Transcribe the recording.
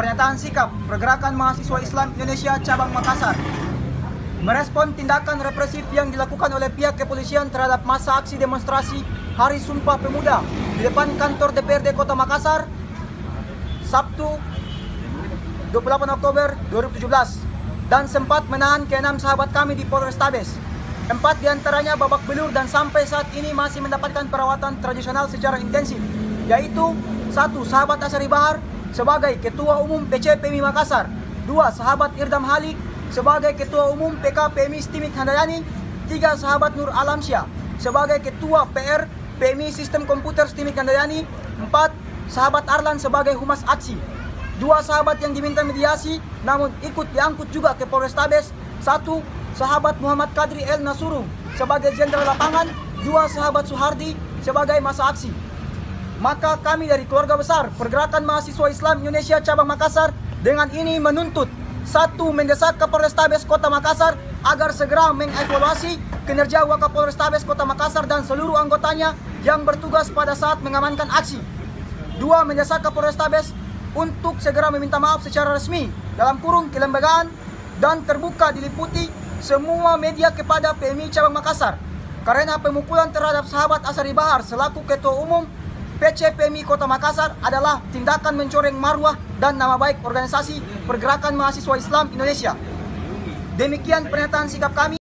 Pernyataan sikap Pergerakan Mahasiswa Islam Indonesia Cabang Makassar merespon tindakan represif yang dilakukan oleh pihak kepolisian terhadap masa aksi demonstrasi Hari Sumpah Pemuda di depan kantor DPRD Kota Makassar Sabtu 28 Oktober 2017 dan sempat menahan ke-6 sahabat kami di Polrestabes. 4 diantaranya babak belur dan sampai saat ini masih mendapatkan perawatan tradisional secara intensif, yaitu 1. Sahabat Asari Bahar sebagai Ketua Umum PCPMI Makassar, 2. Sahabat Irdam Halik sebagai Ketua Umum PKPMI Stimik Handayani, 3. Sahabat Nur Alamsyah sebagai Ketua PR PMI Sistem Komputer Stimik Handayani, 4. Sahabat Arlan sebagai Humas Aksi. 2 sahabat yang diminta mediasi namun ikut diangkut juga ke Polrestabes, 1. Sahabat Muhammad Kadri El Nasuru sebagai Jenderal Lapangan, 2 sahabat Suhardi sebagai Masa Aksi. Maka kami dari keluarga besar Pergerakan Mahasiswa Islam Indonesia Cabang Makassar dengan ini menuntut 1. Mendesak Kapolrestabes Kota Makassar agar segera mengevaluasi kinerja Wakapolrestabes Kota Makassar dan seluruh anggotanya yang bertugas pada saat mengamankan aksi. 2. Mendesak Kapolrestabes untuk segera meminta maaf secara resmi dalam kurung kelembagaan dan terbuka diliputi semua media kepada PMI Cabang Makassar karena pemukulan terhadap sahabat Asari Bahar selaku Ketua Umum PCPMI Kota Makassar adalah tindakan mencoreng marwah dan nama baik organisasi Pergerakan Mahasiswa Islam Indonesia. Demikian pernyataan sikap kami.